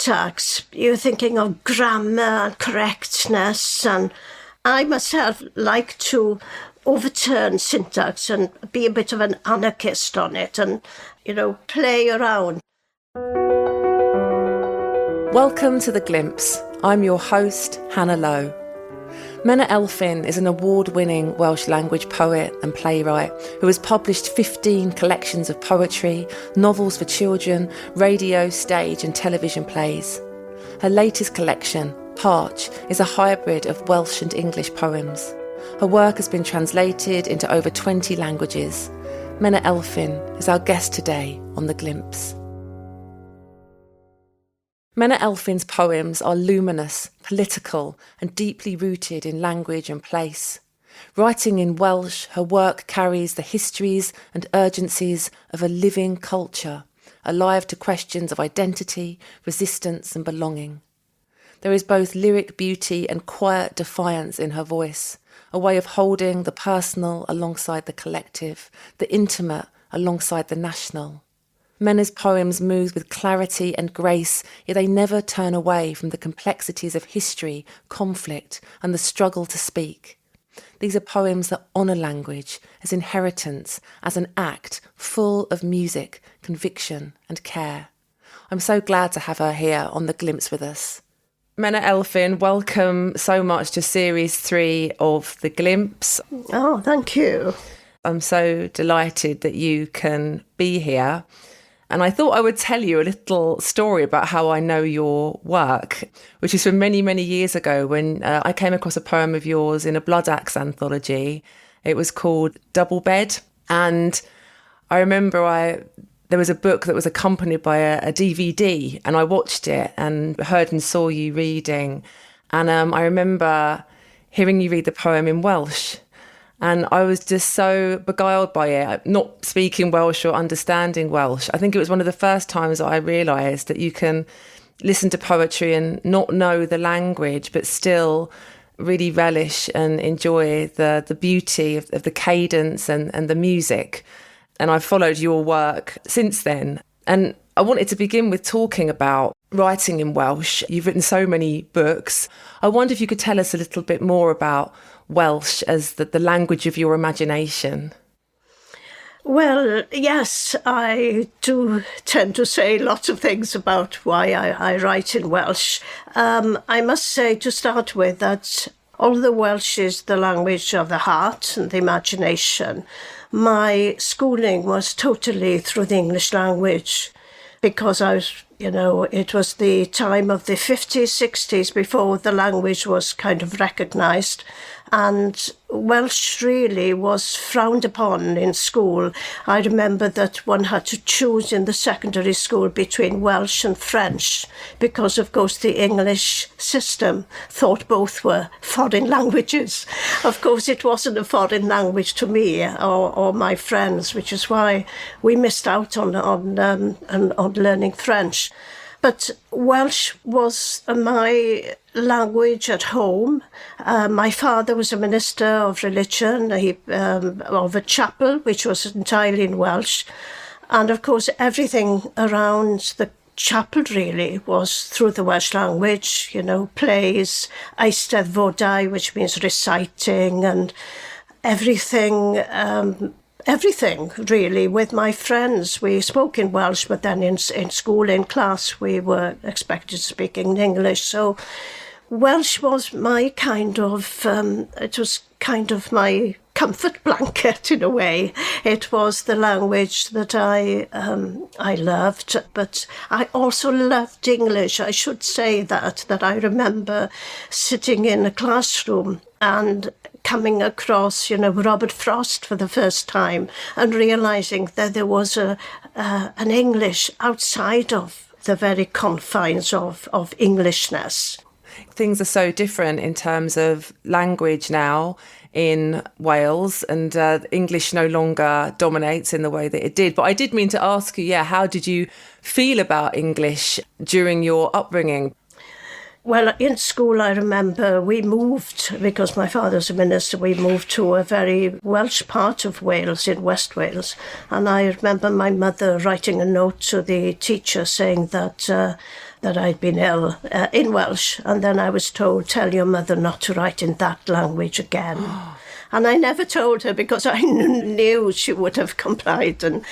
syntax, you're thinking of grammar and correctness, and I myself like to overturn syntax and be a bit of an anarchist on it and, play around. Welcome to The Glimpse. I'm your host, Hannah Lowe. Menna Elfyn is an award-winning Welsh language poet and playwright who has published 15 collections of poetry, novels for children, radio, stage and television plays. Her latest collection, Parch, is a hybrid of Welsh and English poems. Her work has been translated into over 20 languages. Menna Elfyn is our guest today on The Glimpse. Menna Elfyn's poems are luminous, political and deeply rooted in language and place. Writing in Welsh, her work carries the histories and urgencies of a living culture, alive to questions of identity, resistance and belonging. There is both lyric beauty and quiet defiance in her voice, a way of holding the personal alongside the collective, the intimate alongside the national. Menna's poems move with clarity and grace, yet they never turn away from the complexities of history, conflict, and the struggle to speak. These are poems that honour language as inheritance, as an act full of music, conviction, and care. I'm so glad to have her here on The Glimpse with us. Menna Elfyn, welcome so much to Series 3 of The Glimpse. Oh, thank you. I'm so delighted that you can be here. And I thought I would tell you a little story about how I know your work, which is from many, many years ago when I came across a poem of yours in a Blood Axe anthology. It was called Double Bed. And I remember there was a book that was accompanied by a DVD, and I watched it and heard and saw you reading. And I remember hearing you read the poem in Welsh. And I was just so beguiled by it, not speaking Welsh or understanding Welsh. I think it was one of the first times that I realised that you can listen to poetry and not know the language, but still really relish and enjoy the beauty of the cadence and the music. And I've followed your work since then. And I wanted to begin with talking about writing in Welsh. You've written so many books. I wonder if you could tell us a little bit more about Welsh as the language of your imagination. Well, yes, I do tend to say lots of things about why I write in Welsh. I must say, to start with, that although Welsh is the language of the heart and the imagination, my schooling was totally through the English language, because I was, it was the time of the 50s, 60s, before the language was kind of recognised. And Welsh really was frowned upon in school. I remember that one had to choose in the secondary school between Welsh and French because, of course, the English system thought both were foreign languages. Of course, it wasn't a foreign language to me or my friends, which is why we missed out on learning French. But Welsh was my language at home. My father was a minister of religion, of a chapel, which was entirely in Welsh. And of course, everything around the chapel really was through the Welsh language, plays, eisteddfodau, which means reciting, and everything really with my friends. We spoke in Welsh, but then in school, in class, we were expected to speak in English. So Welsh was my kind of, it was kind of my comfort blanket in a way. It was the language that I loved, but I also loved English. I should say that I remember sitting in a classroom and coming across, Robert Frost for the first time and realising that there was an English outside of the very confines of Englishness. Things are so different in terms of language now in Wales, and English no longer dominates in the way that it did. But I did mean to ask you, how did you feel about English during your upbringing? Well, in school, I remember we moved, because my father's a minister, we moved to a very Welsh part of Wales, in West Wales. And I remember my mother writing a note to the teacher saying that I'd been ill in Welsh. And then I was told, tell your mother not to write in that language again. And I never told her because I knew she would have complied and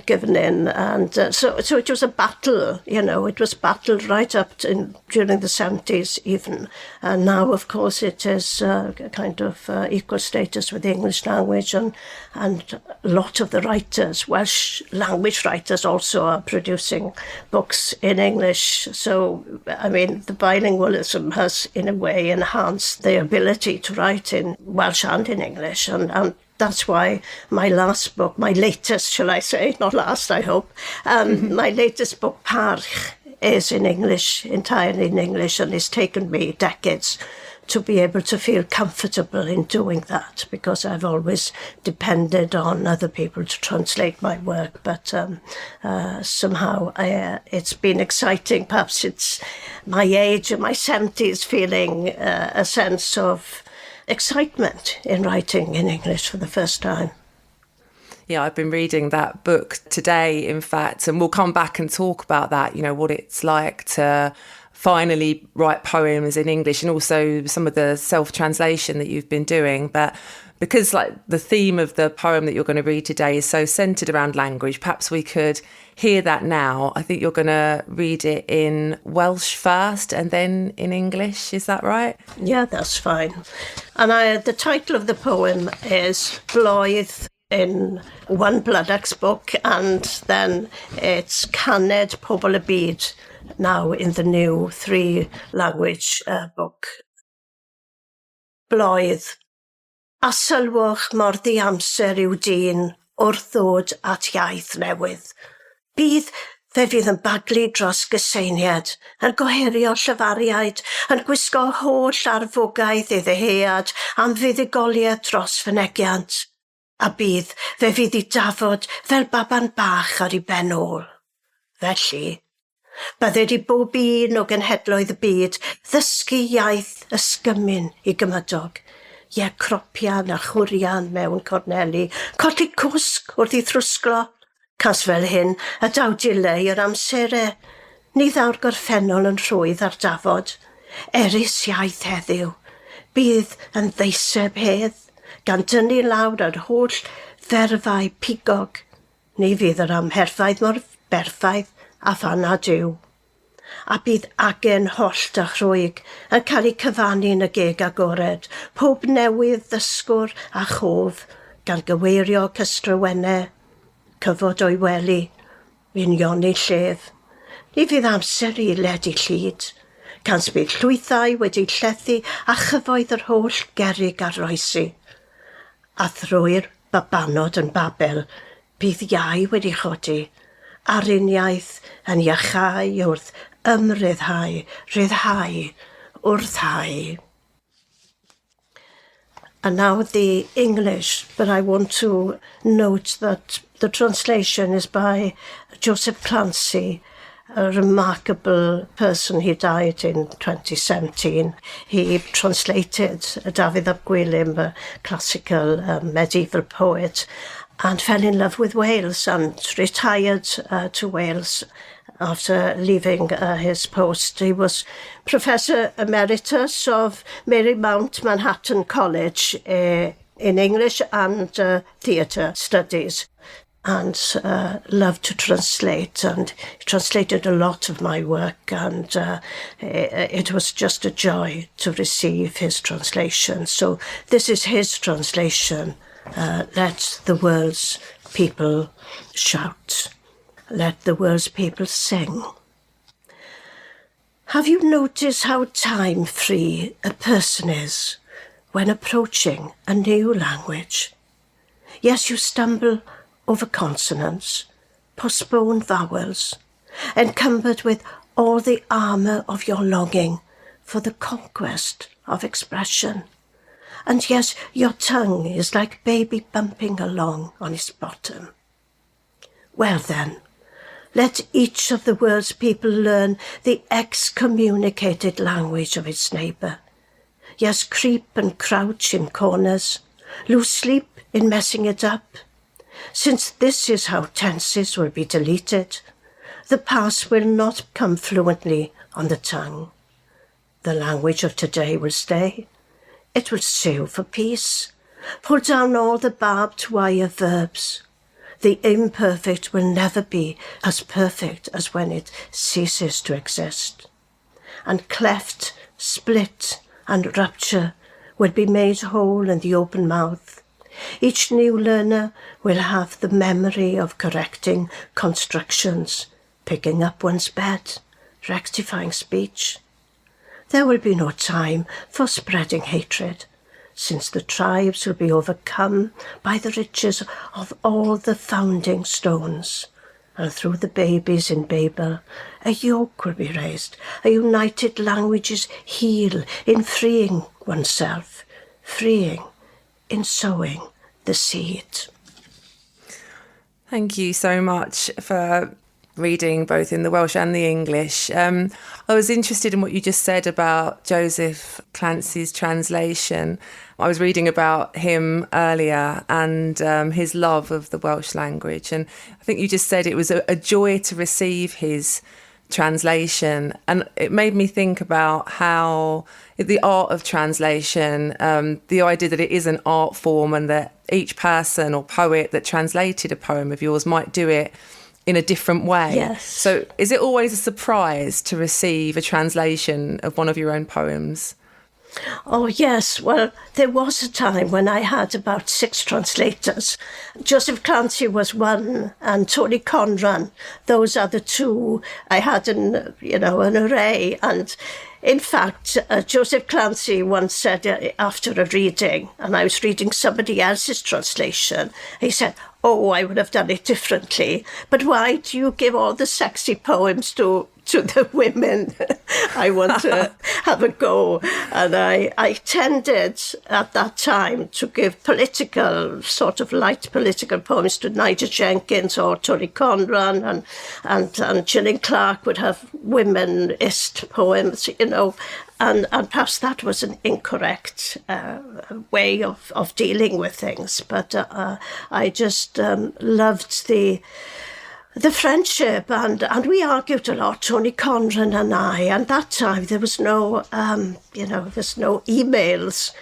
given in. And so it was a battle, it was battled right up during the 70s even. And now, of course, it is kind of equal status with the English language. And a lot of the writers, Welsh language writers, also are producing books in English. So, I mean, the bilingualism has, in a way, enhanced the ability to write in Welsh and in English, and that's why my last book, my latest, shall I say, not last, I hope, my latest book, Parch, is in English, entirely in English, and it's taken me decades to be able to feel comfortable in doing that, because I've always depended on other people to translate my work. But somehow it's been exciting. Perhaps it's my age, in my 70s, feeling a sense of excitement in writing in English for the first time. Yeah, I've been reading that book today, in fact, and we'll come back and talk about that, what it's like to finally write poems in English, and also some of the self-translation that you've been doing. But because the theme of the poem that you're going to read today is so centred around language, perhaps we could hear that now. I think you're going to read it in Welsh first and then in English. Is that right? Yeah, that's fine. And the title of the poem is Blwydd in one Bloodach's book, and then it's Caned Pobl y Byd, now in the new 3-language book. Blwydd. A sylwch mor ddi-amser yw dyn wrth ddod at iaith newydd. Bydd fe fydd yn baglu dros gyseiniad, yn goherio llyfariaid, yn gwisgo holl arfogaidd i ddeheuad am fuddugoliaeth dros fynegiant. A bydd fe fydd I dafod fel baban bach ar ei ben ôl. Felly, bydded I bob un o genhedloedd y byd ddysgu iaith ysgymyn I gymydog. Ie cropian a chwrian mewn corneli, colli cwsg wrth I thrwsglo. Cas fel hyn, y dawdileu yr amserau. Ni ddaw'r gorffennol yn rhwydd ar dafod. Eris iaith heddiw. Bydd yn ddeiseb hedd, gan dynnu lawr ar holl ferfau pigog. Ni fydd yr amherfaidd mor berffaith a phan a diw. A bydd agen hollt a chrwyg yn cael ei cyfannu yn y geg agored, pob newydd ddysgwr a chof, gan gyweirio cystrawennau, cyfod o'i wely, union ei llef. Ni fydd amser I led I llyd, cans bydd llwythau wedi llethu a chyfoedd yr holl gerig arroesi. A thrwy'r babanod yn Babel, bydd iau wedi chodi, a'r uniaeth yn iachau wrth ymryddhau, ryddhau, wrthhau. And now the English, but I want to note that the translation is by Joseph Clancy, a remarkable person. He died in 2017. He translated Dafydd ap Gwilym, a classical medieval poet, and fell in love with Wales and retired to Wales after leaving his post. He was Professor Emeritus of Marymount Manhattan College in English and theatre studies, and loved to translate, and he translated a lot of my work, and it was just a joy to receive his translation. So this is his translation. Let the world's people shout. Let the world's people sing. Have you noticed how time-free a person is when approaching a new language? Yes, you stumble over consonants, postpone vowels, encumbered with all the armour of your longing for the conquest of expression. And yes, your tongue is like baby bumping along on its bottom. Well then, Let each of the world's people learn the excommunicated language of its neighbour. Yes, creep and crouch in corners, lose sleep in messing it up. Since this is how tenses will be deleted, the past will not come fluently on the tongue. The language of today will stay. It will sue for peace. Pull down all the barbed wire verbs. The imperfect will never be as perfect as when it ceases to exist. And cleft, split, and rupture will be made whole in the open mouth. Each new learner will have the memory of correcting constructions, picking up one's bed, rectifying speech. There will be no time for spreading hatred, since the tribes will be overcome by the riches of all the founding stones. And through the babies in Babel, a yoke will be raised. A united languages heal in freeing oneself, freeing in sowing the seed. Thank you so much for reading both in the Welsh and the English. I was interested in what you just said about Joseph Clancy's translation. I was reading about him earlier and his love of the Welsh language. And I think you just said it was a joy to receive his translation. And it made me think about how the art of translation, the idea that it is an art form and that each person or poet that translated a poem of yours might do it in a different way. Yes. So is it always a surprise to receive a translation of one of your own poems? Oh, yes. Well, there was a time when I had about 6 translators. Joseph Clancy was one, and Tony Conran. Those are the 2. I had an array. And in fact, Joseph Clancy once said after a reading, and I was reading somebody else's translation, he said, "Oh, I would have done it differently. But why do you give all the sexy poems to the women? I want to have a go." And I tended at that time to give political, sort of light political poems to Nigel Jenkins or Tony Conran, and Gillian Clark would have womenist poems, and perhaps that was an incorrect way of dealing with things. But I just loved the friendship, and we argued a lot, Tony Conran and I. And that time there was no, there's no emails.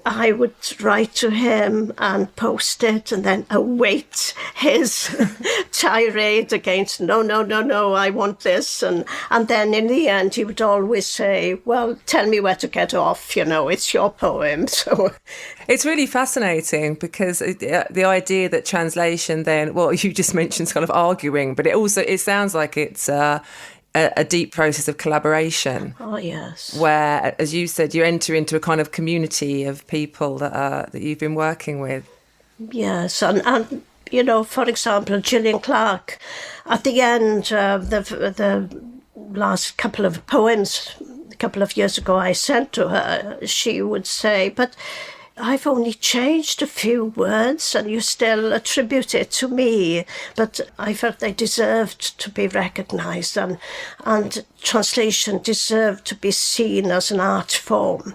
I would write to him and post it and then await his tirade against, no, I want this. And then in the end, he would always say, well, tell me where to get off, it's your poem. So it's really fascinating because the idea that translation then, well, you just mentioned kind of arguing, but it sounds like it's a deep process of collaboration. Oh, yes. Where, as you said, you enter into a kind of community of people that you've been working with. Yes, and for example, Gillian Clark, at the end, the last couple of poems, a couple of years ago, I sent to her, she would say, but I've only changed a few words and you still attribute it to me. But I felt they deserved to be recognised, and translation deserved to be seen as an art form.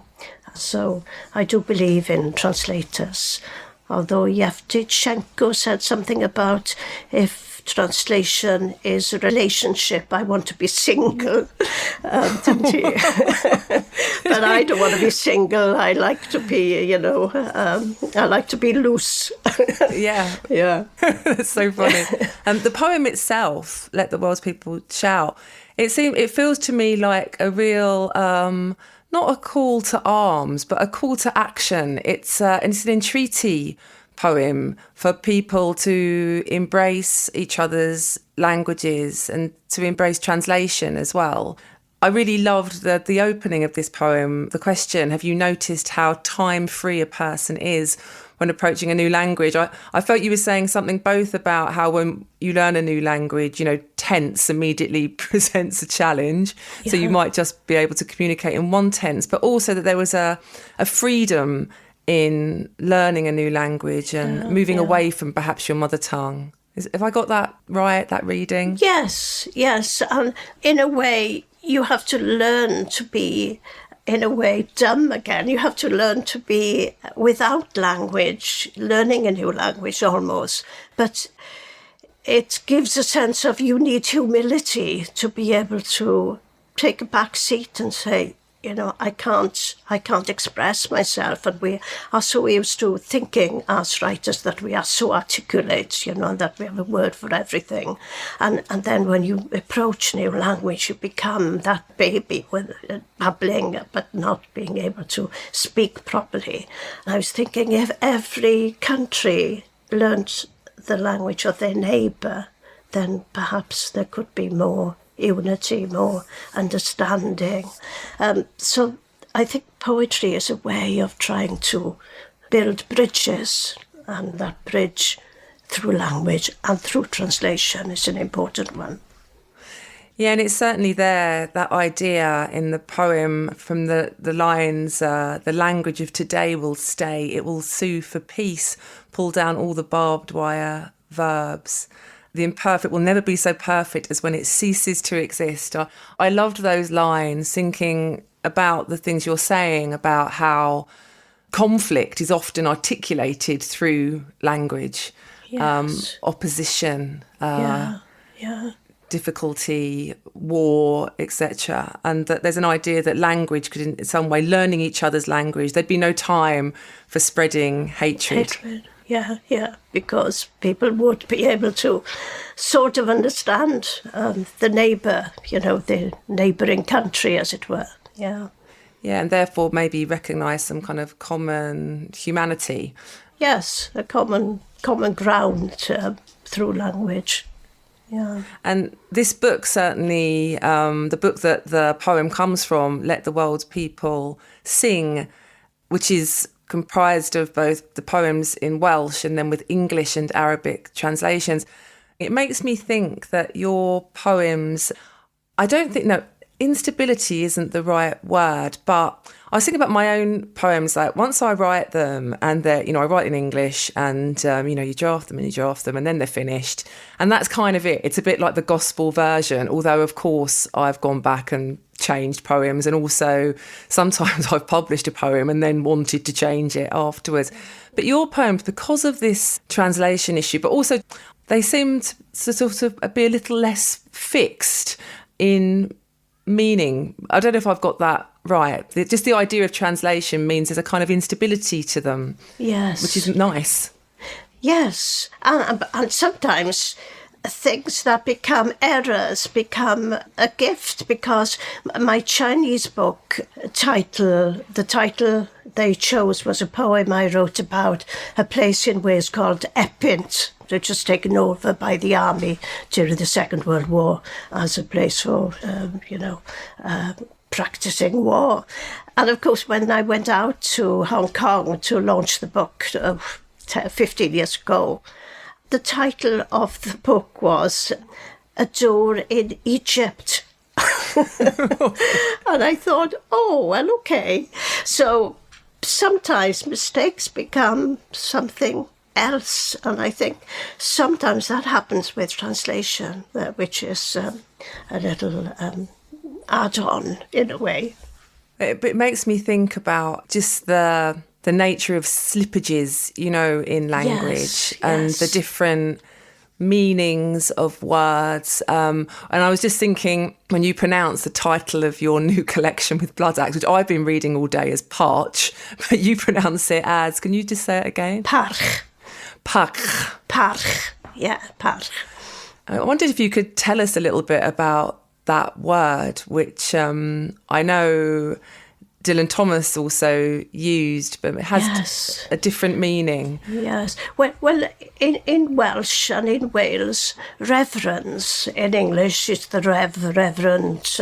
So I do believe in translators. Although Yevtushenko said something about if translation is a relationship, I want to be single, didn't he? But I don't want to be single. I like to be, I like to be loose. Yeah. Yeah. That's so funny. And the poem itself, Let the World's People Shout, it feels to me like a real, not a call to arms, but a call to action. It's an entreaty poem for people to embrace each other's languages and to embrace translation as well. I really loved the opening of this poem, the question, have you noticed how time-free a person is when approaching a new language? I felt you were saying something both about how when you learn a new language, tense immediately presents a challenge. Yeah. So you might just be able to communicate in one tense, but also that there was a freedom in learning a new language and moving away from perhaps your mother tongue. Have I got that right, that reading? Yes, yes. And in a way, you have to learn to be, in a way, dumb again. You have to learn to be without language, learning a new language almost. But it gives a sense of you need humility to be able to take a back seat and say, I can't express myself. And we are so used to thinking as writers that we are so articulate, and that we have a word for everything. And then when you approach new language, you become that baby with babbling but not being able to speak properly. And I was thinking, if every country learned the language of their neighbour, then perhaps there could be more unity, more understanding. So I think poetry is a way of trying to build bridges, and that bridge through language and through translation is an important one. Yeah, and it's certainly there, that idea in the poem from the lines, the language of today will stay, it will sue for peace, pull down all the barbed wire verbs. The imperfect will never be so perfect as when it ceases to exist. I loved those lines, thinking about the things you're saying about how conflict is often articulated through language, Yes. opposition, Yeah. difficulty, war, etc. And that there's an idea that language could, in some way, learning each other's language, there'd be no time for spreading hatred. Yeah, because people would be able to sort of understand the neighbour, the neighbouring country, as it were. Yeah. Yeah, and therefore maybe recognise some kind of common humanity. Yes, a common ground through language. Yeah. And this book, certainly, the book that the poem comes from, Let the World's People Sing, which is comprised of both the poems in Welsh and then with English and Arabic translations. It makes me think that your poems, instability isn't the right word, but I was thinking about my own poems, like once I write them and I write in English and, you draft them and then they're finished. And that's kind of it. It's a bit like the gospel version, although, of course, I've gone back and changed poems, and also sometimes I've published a poem and then wanted to change it afterwards. But your poems, because of this translation issue, but also they seem to sort of be a little less fixed in meaning. I don't know if I've got that right. Just the idea of translation means there's a kind of instability to them. Yes. Which is nice. Yes. And sometimes things that become errors become a gift, because my Chinese book the title they chose was a poem I wrote about a place in Wales called Epynt, which was taken over by the army during the Second World War as a place for, practicing war. And of course, when I went out to Hong Kong to launch the book 15 years ago, the title of the book was A Door in Egypt. And I thought, okay. So sometimes mistakes become something else. And I think sometimes that happens with translation, which is a little add-on in a way. It makes me think about just the nature of slippages, in language, and the different meanings of words. And I was just thinking, when you pronounce the title of your new collection with Blood Axe, which I've been reading all day as Parch, but you pronounce it as, can you just say it again? Parch. Parch. Parch. Yeah, parch. I wondered if you could tell us a little bit about that word, which I know Dylan Thomas also used, but it has a different meaning. Yes. Well, in Welsh and in Wales, reverence in English is the reverend,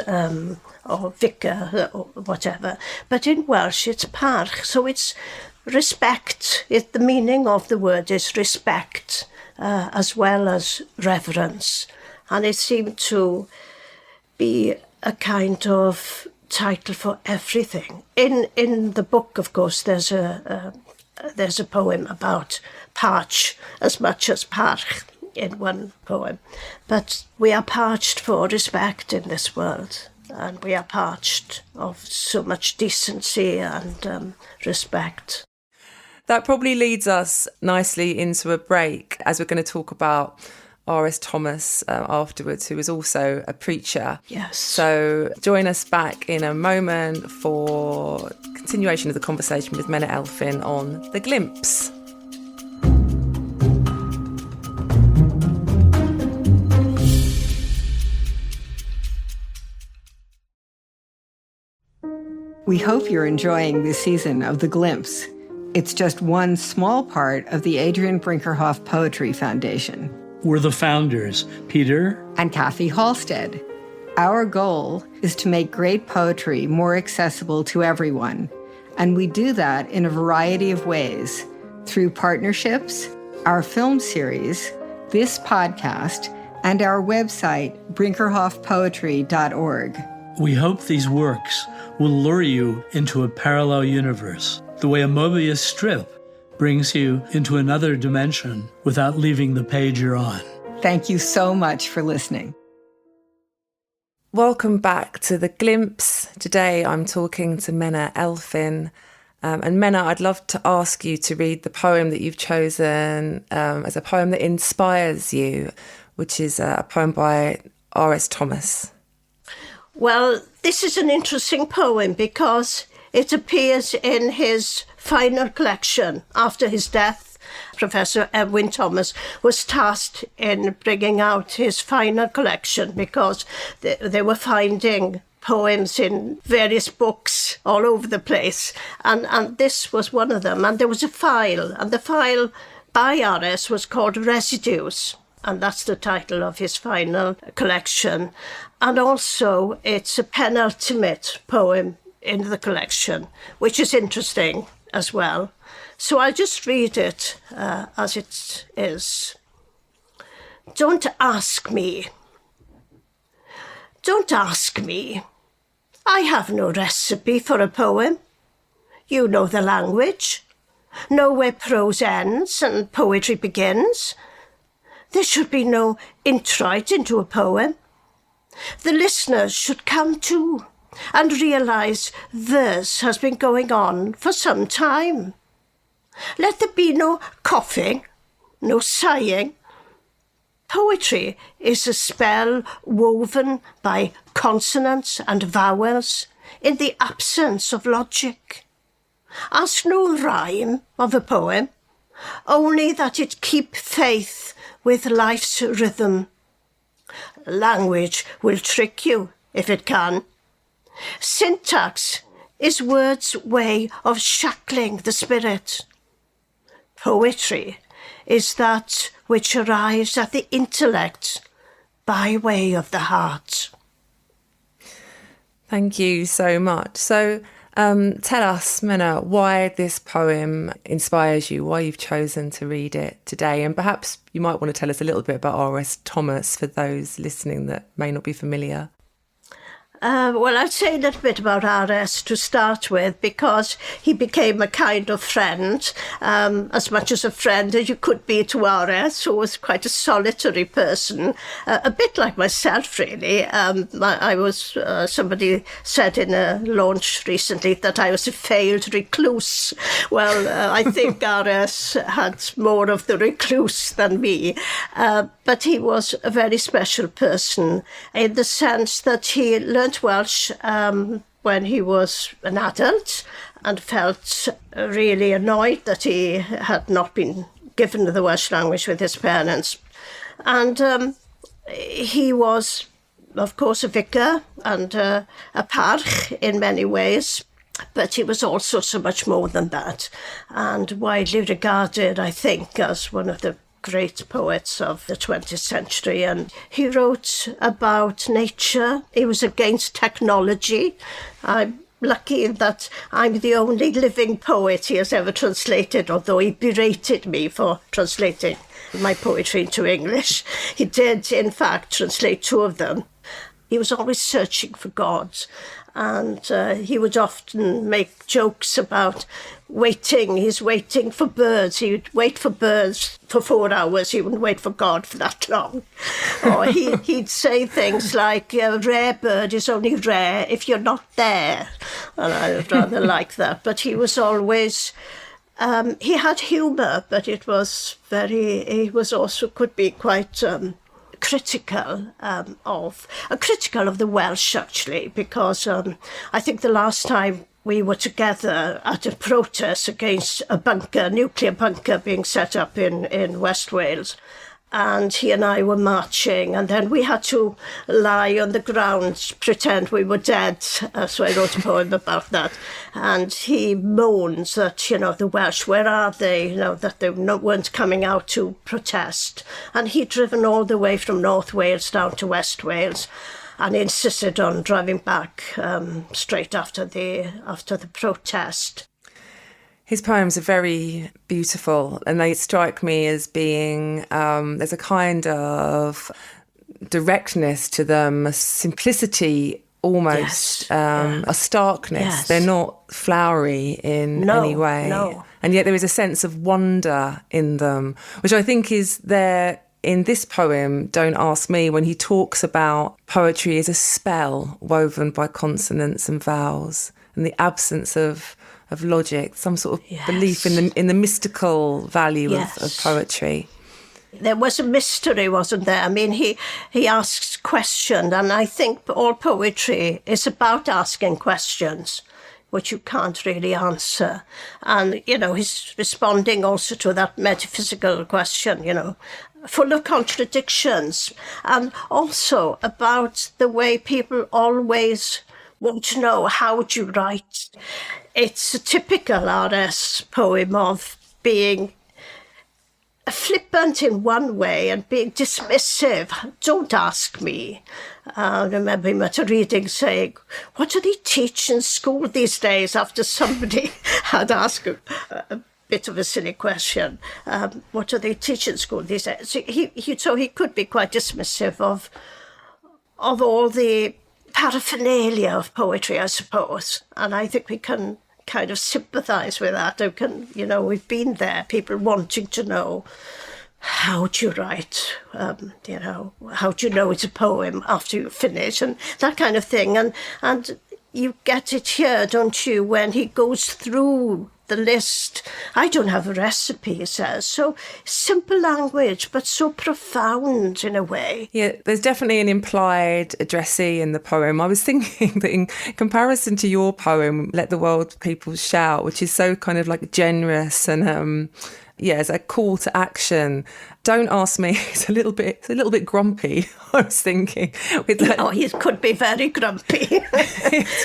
or vicar, or whatever. But in Welsh, it's parch. So it's respect. The meaning of the word is respect, as well as reverence. And it seemed to be a kind of title for everything. In the book, of course, there's a poem about parch as much as parch, in one poem. But we are parched for respect in this world, and we are parched of so much decency and respect. That probably leads us nicely into a break, as we're going to talk about R.S. Thomas afterwards, who was also a preacher. Yes. So join us back in a moment for continuation of the conversation with Menna Elfyn on The Glimpse. We hope you're enjoying this season of The Glimpse. It's just one small part of the Adrian Brinkerhoff Poetry Foundation. We're the founders, Peter And Kathy Halstead. Our goal is to make great poetry more accessible to everyone. And we do that in a variety of ways, through partnerships, our film series, this podcast, and our website, brinkerhoffpoetry.org. We hope these works will lure you into a parallel universe, the way a Mobius strip brings you into another dimension without leaving the page you're on. Thank you so much for listening. Welcome back to The Glimpse. Today I'm talking to Menna Elfyn. And Menna, I'd love to ask you to read the poem that you've chosen as a poem that inspires you, which is a poem by R.S. Thomas. Well, this is an interesting poem because it appears in his final collection. After his death, Professor Edwin Thomas was tasked in bringing out his final collection because they were finding poems in various books all over the place. And this was one of them. And there was a file, and the file by R.S. was called Residues. And that's the title of his final collection. And also, it's a penultimate poem in the collection, which is interesting as well. So I'll just read it as it is. Don't ask me. Don't ask me. I have no recipe for a poem. You know the language. Know where prose ends and poetry begins. There should be no introit into a poem. The listeners should come too and realise this has been going on for some time. Let there be no coughing, no sighing. Poetry is a spell woven by consonants and vowels in the absence of logic. Ask no rhyme of a poem, only that it keep faith with life's rhythm. Language will trick you if it can. Syntax is words' way of shackling the spirit. Poetry is that which arrives at the intellect by way of the heart. Thank you so much. So tell us, Menna, why this poem inspires you, why you've chosen to read it today. And perhaps you might want to tell us a little bit about R.S. Thomas for those listening that may not be familiar. Well, I'd say a little bit about R.S. to start with, because he became a kind of friend, as much as a friend as you could be to R.S., who was quite a solitary person, a bit like myself, really. Somebody said in a launch recently that I was a failed recluse. Well, I think R.S. had more of the recluse than me, but he was a very special person in the sense that he learned Welsh when he was an adult and felt really annoyed that he had not been given the Welsh language with his parents. And he was, of course, a vicar and a parch in many ways, but he was also so much more than that, and widely regarded, I think, as one of the great poets of the 20th century. And he wrote about nature. He was against technology. I'm lucky that I'm the only living poet he has ever translated, although he berated me for translating my poetry into English. He did, in fact, translate two of them. he was always searching for God. And he would often make jokes about waiting. He's waiting for birds. He would wait for birds for 4 hours. He wouldn't wait for God for that long. Or he'd say things like, a rare bird is only rare if you're not there. And I would rather like that. But he was always... he had humour, but he was also could be quite... critical of the Welsh, actually, because I think the last time we were together at a protest against a nuclear bunker being set up in West Wales, and he and I were marching, and then we had to lie on the ground, pretend we were dead. So I wrote a poem about that. And he moans that, the Welsh, where are they? That they weren't coming out to protest. And he'd driven all the way from North Wales down to West Wales, and insisted on driving back straight after the protest. His poems are very beautiful, and they strike me as being, there's a kind of directness to them, a simplicity almost, a starkness. Yes. They're not flowery in any way. No. And yet there is a sense of wonder in them, which I think is there in this poem, Don't Ask Me, when he talks about poetry as a spell woven by consonants and vowels, and the absence of logic, some sort of belief in the mystical value of poetry. There was a mystery, wasn't there? I mean, he asks questions, and I think all poetry is about asking questions which you can't really answer. And, he's responding also to that metaphysical question, full of contradictions, and also about the way people always want to know, how would you write? It's a typical RS poem of being flippant in one way and being dismissive. Don't ask me. I remember him at a reading saying, what do they teach in school these days, after somebody had asked a bit of a silly question. What do they teach in school these days? So he could be quite dismissive of all the paraphernalia of poetry, I suppose. And I think we can kind of sympathise with that. We've been there, people wanting to know, how do you write? How do you know it's a poem after you finish? And that kind of thing. And you get it here, don't you, when he goes through the list. I don't have a recipe, he says. So simple language, but so profound in a way. Yeah, there's definitely an implied addressee in the poem. I was thinking that in comparison to your poem, Let the World People Shout, which is so kind of like generous and it's a call to action. Don't Ask Me, it's a little bit grumpy, I was thinking. With that. Oh, he could be very grumpy.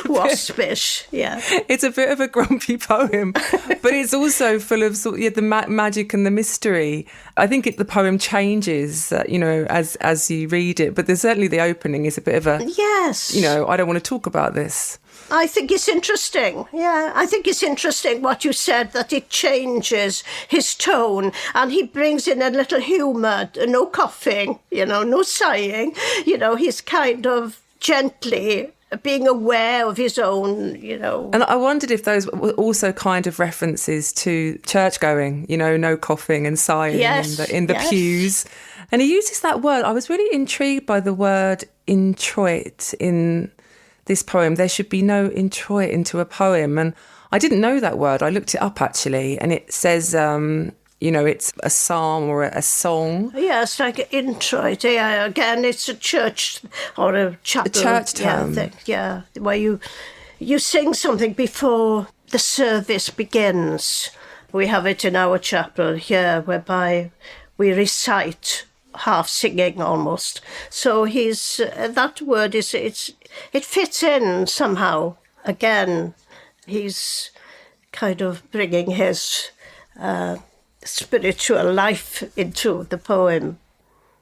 Waspish, yeah. It's a bit of a grumpy poem, but it's also full of the magic and the mystery. I think the poem changes, as you read it, but there's certainly the opening is a bit of a... Yes. I don't want to talk about this. I think it's interesting. Yeah, I think it's interesting what you said, that it changes his tone and he brings in a little humour, no coughing, no sighing. He's kind of gently being aware of his own, And I wondered if those were also kind of references to church going, no coughing and sighing in the pews. And he uses that word. I was really intrigued by the word introit in this poem. There should be no introit into a poem. And I didn't know that word. I looked it up actually, and it says, it's a psalm or a song. Yes, like an introit. Yeah, again, it's a church or a chapel. A church term. Where you sing something before the service begins. We have it in our chapel here, whereby we recite, half singing almost. So that word it fits in somehow. Again, he's kind of bringing his spiritual life into the poem.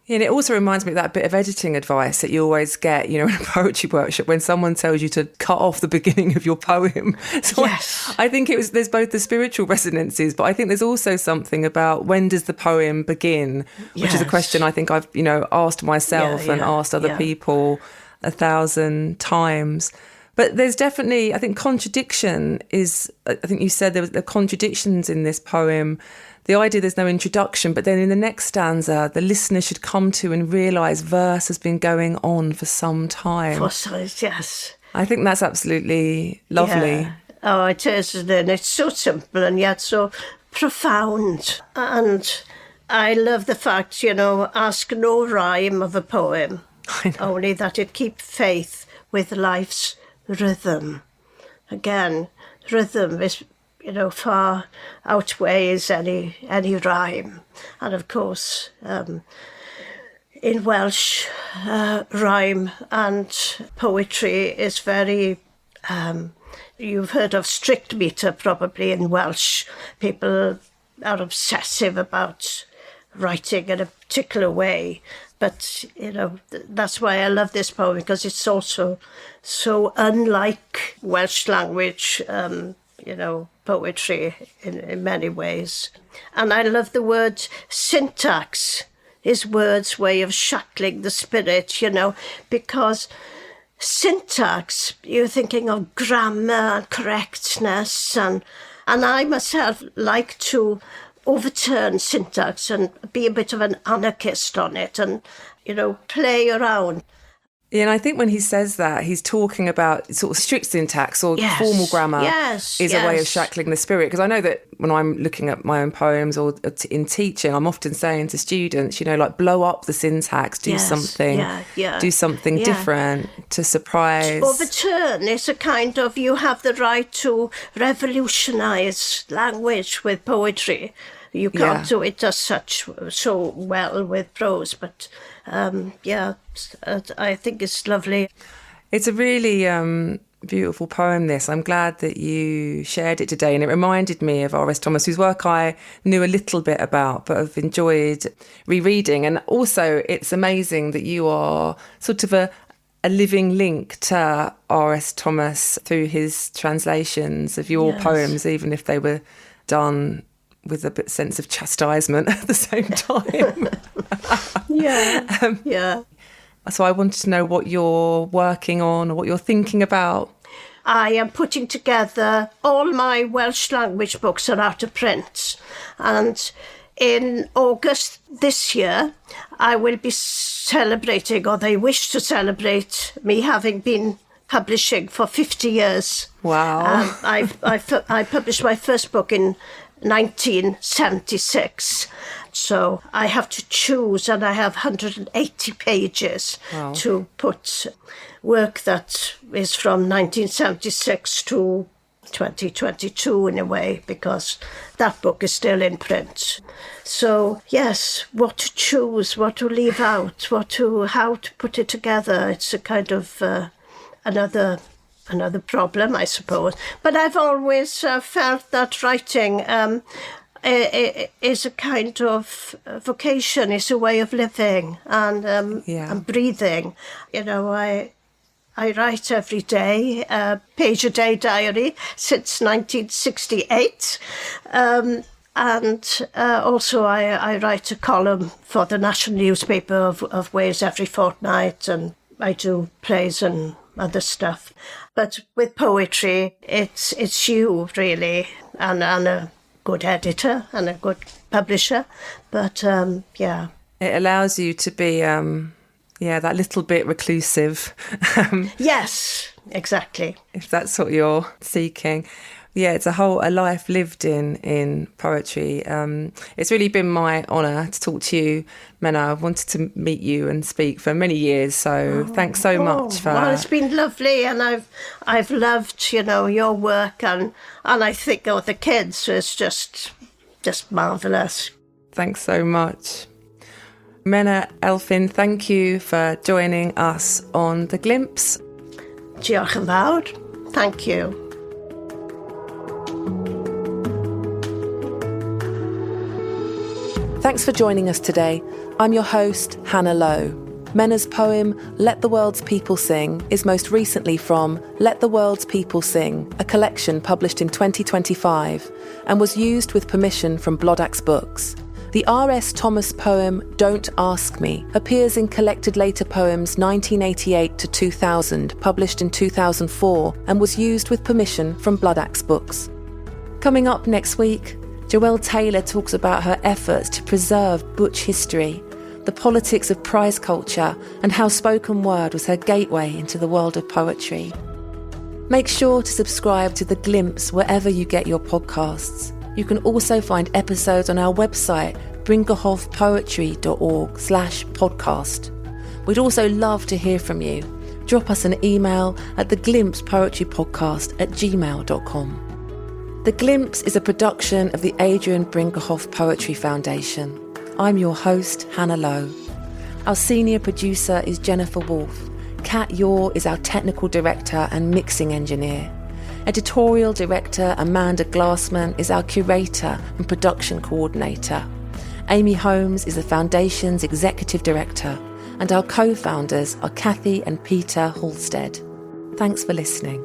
Yeah, and it also reminds me of that bit of editing advice that you always get, in a poetry workshop when someone tells you to cut off the beginning of your poem. So yes. I think there's both the spiritual resonances, but I think there's also something about when does the poem begin, which is a question I think I've, asked myself and asked other people. 1,000 times. But there's definitely, I think, contradiction is, I think you said there were contradictions in this poem. The idea there's no introduction, but then in the next stanza, the listener should come to and realise verse has been going on for some time. Yes. I think that's absolutely lovely. Yeah. Oh, it is, and it's so simple and yet so profound. And I love the fact, ask no rhyme of a poem, only that it keep faith with life's rhythm. Again, rhythm is, far outweighs any rhyme. And of course, in Welsh, rhyme and poetry is very... you've heard of strict meter probably in Welsh. People are obsessive about writing in a particular way. But, that's why I love this poem, because it's also so unlike Welsh language, poetry in many ways. And I love the word syntax, is words' way of shackling the spirit, because syntax, you're thinking of grammar and correctness, and I myself like to overturn syntax and be a bit of an anarchist on it and, play around. Yeah, and I think when he says that, he's talking about sort of strict syntax or formal grammar is a way of shackling the spirit. Because I know that when I'm looking at my own poems or in teaching, I'm often saying to students, like blow up the syntax, do something different to surprise. Overturn is a kind of, you have the right to revolutionise language with poetry. You can't do it as such so well with prose, but I think it's lovely. It's a really beautiful poem, this. I'm glad that you shared it today, and it reminded me of R.S. Thomas, whose work I knew a little bit about, but have enjoyed rereading. And also, it's amazing that you are sort of a living link to R.S. Thomas through his translations of your poems, even if they were done with a bit sense of chastisement at the same time. So I wanted to know what you're working on or what you're thinking about. I am putting together, all my Welsh language books are out of print, and in August this year I will be celebrating, or they wish to celebrate, me having been publishing for 50 years. Wow. I published my first book in 1976. So I have to choose, and I have 180 pages to put work that is from 1976 to 2022 in a way, because that book is still in print. So yes, what to choose, what to leave out, how to put it together. It's a kind of another problem, I suppose. But I've always felt that writing is a kind of vocation, is a way of living and breathing. I write every day, page a day diary since 1968. And also I write a column for the national newspaper of Wales every fortnight, and I do plays and other stuff. But with poetry, it's you, really, and a good editor and a good publisher. But, It allows you to be, that little bit reclusive. Yes, exactly. If that's what you're seeking. Yeah, it's a life lived in poetry. It's really been my honour to talk to you, Menna. I've wanted to meet you and speak for many years, so thanks so much for... Well, it's been lovely, and I've loved, your work, and I think the kids is just marvellous. Thanks so much. Menna Elfyn, thank you for joining us on The Glimpse. Diolch yn fawr. Thank you. Thanks for joining us today. I'm your host, Hannah Lowe. Menna's poem, Let the World's People Sing, is most recently from Let the World's People Sing, a collection published in 2025, and was used with permission from Bloodaxe Books. The R.S. Thomas poem Don't Ask Me appears in Collected Later Poems 1988 to 2000, published in 2004, and was used with permission from Blood Axe Books. Coming up next week, Joelle Taylor talks about her efforts to preserve butch history, the politics of prize culture, and how spoken word was her gateway into the world of poetry. Make sure to subscribe to The Glimpse wherever you get your podcasts. You can also find episodes on our website, brinkerhoffpoetry.org/podcast. We'd also love to hear from you. Drop us an email at theglimpsepoetrypodcast@gmail.com. The Glimpse is a production of the Adrian Brinkerhoff Poetry Foundation. I'm your host, Hannah Lowe. Our senior producer is Jennifer Wolfe. Kat Yore is our technical director and mixing engineer. Editorial director Amanda Glassman is our curator and production coordinator. Amy Holmes is the Foundation's executive director, and our co-founders are Kathy and Peter Halstead. Thanks for listening.